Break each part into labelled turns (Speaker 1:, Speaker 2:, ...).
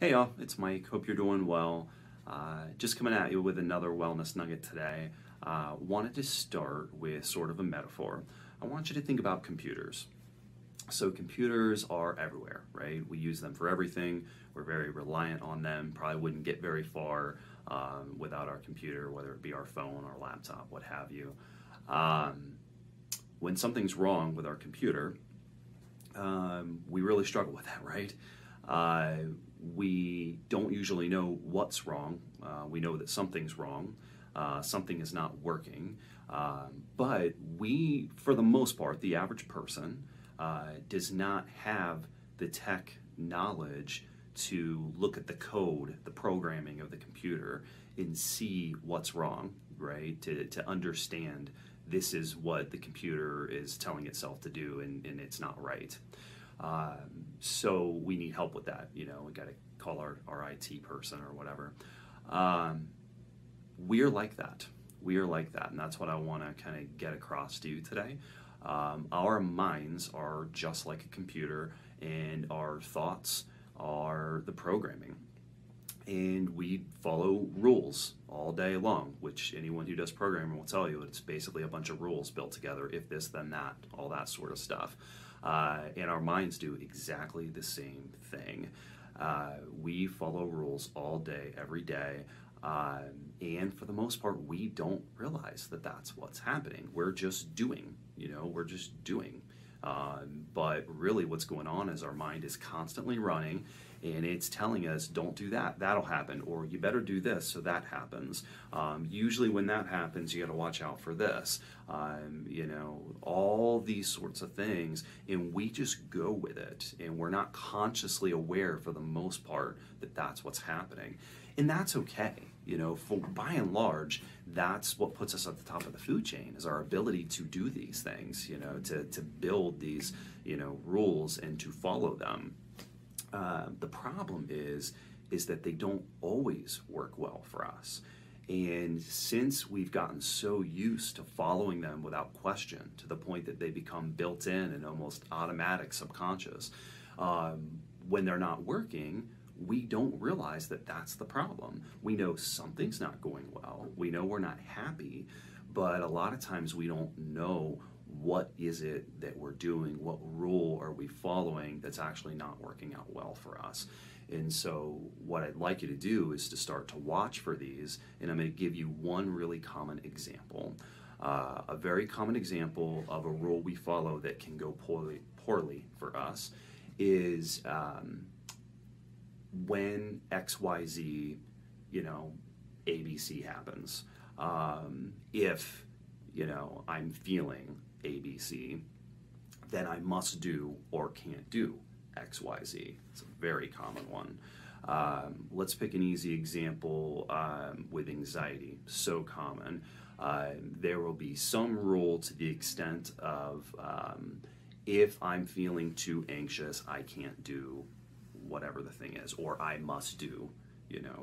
Speaker 1: Hey y'all, it's Mike. Hope you're doing well. Just coming at you with another wellness nugget today. Wanted to start with sort of a metaphor. I want you to think about computers. So computers are everywhere, right? We use them for everything. We're very reliant on them. Probably wouldn't get very far without our computer, whether it be our phone, our laptop, what have you. Um, when something's wrong with our computer, we really struggle with that, right? Uh, we don't usually know what's wrong. We know that something's wrong, something is not working, but we, for the most part, the average person does not have the tech knowledge to look at the code, the programming of the computer, and see what's wrong, right? To understand this is what the computer is telling itself to do and it's not right. So we need help with that. We got to call our IT person or whatever. Um, we're like that. We are like that. And that's what I want to kind of get across to you today. Our minds are just like a computer, and our thoughts are the programming. And we follow rules all day long, which anyone who does programming will tell you it's basically a bunch of rules built together, if this, then that, all that sort of stuff. And our minds do exactly the same thing. We follow rules all day, every day, and for the most part, we don't realize that that's what's happening. We're just doing, we're just doing. But really what's going on is our mind is constantly running, and it's telling us, don't do that, that'll happen, or you better do this so that happens. Usually when that happens, you got to watch out for this. All these sorts of things, and we just go with it, and we're not consciously aware for the most part that that's what's happening. And that's okay. For by and large, that's what puts us at the top of the food chain, is our ability to do these things, to build these, rules and to follow them. The problem is that they don't always work well for us. And since we've gotten so used to following them without question, to the point that they become built in and almost automatic, subconscious, when they're not working, we don't realize that that's the problem. We know something's not going well. We know we're not happy, but a lot of times we don't know what is it that we're doing, what rule are we following that's actually not working out well for us. And so what I'd like you to do is to start to watch for these, and I'm going to give you one really common example. A very common example of a rule we follow that can go poorly for us is when XYZ, ABC happens. If, I'm feeling ABC, then I must do or can't do XYZ. It's a very common one. Let's pick an easy example with anxiety. So common. There will be some rule to the extent of if I'm feeling too anxious, I can't do whatever the thing is, or I must do,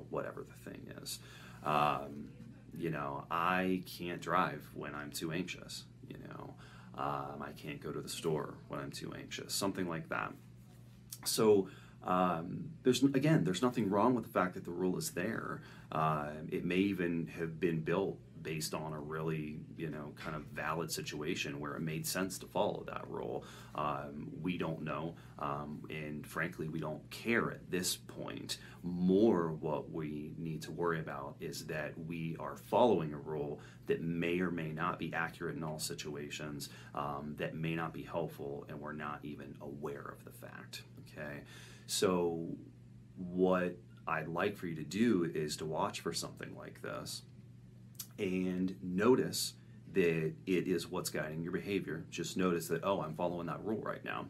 Speaker 1: whatever the thing is. I can't drive when I'm too anxious, I can't go to the store when I'm too anxious, something like that. So there's nothing wrong with the fact that the rule is there. It may even have been built based on a really, kind of valid situation where it made sense to follow that rule. We don't know, and frankly, we don't care at this point. More what we need to worry about is that we are following a rule that may or may not be accurate in all situations, that may not be helpful, and we're not even aware of the fact, okay? So what I'd like for you to do is to watch for something like this and notice that it is what's guiding your behavior. Just notice that, oh, I'm following that rule right now.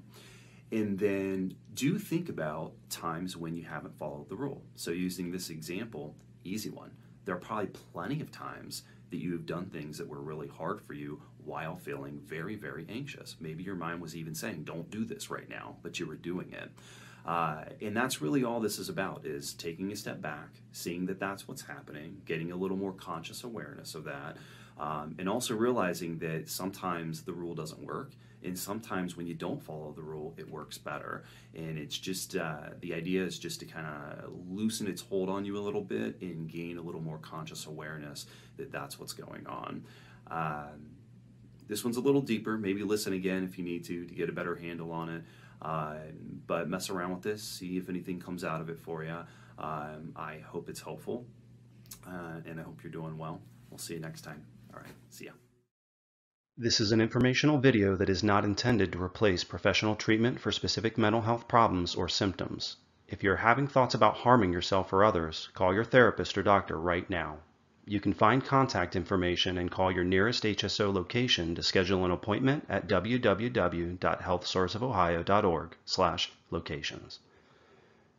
Speaker 1: And then do think about times when you haven't followed the rule. So using this example, easy one. There are probably plenty of times that you have done things that were really hard for you while feeling very, very anxious. Maybe your mind was even saying, don't do this right now, but you were doing it. And that's really all this is about, is taking a step back, seeing that that's what's happening, getting a little more conscious awareness of that, and also realizing that sometimes the rule doesn't work, And sometimes when you don't follow the rule, it works better. And it's just, the idea is just to kind of loosen its hold on you a little bit and gain a little more conscious awareness that that's what's going on. This one's a little deeper. Maybe listen again if you need to get a better handle on it. But mess around with this, see if anything comes out of it for you. I hope it's helpful, and I hope you're doing well. We'll see you next time. All right, see ya.
Speaker 2: This is an informational video that is not intended to replace professional treatment for specific mental health problems or symptoms. If you're having thoughts about harming yourself or others, call your therapist or doctor right now. You can find contact information and call your nearest HSO location to schedule an appointment at www.healthsourceofohio.org/locations.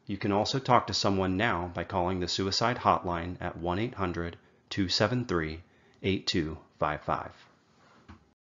Speaker 2: You can also talk to someone now by calling the suicide hotline at 1-800-273-8255.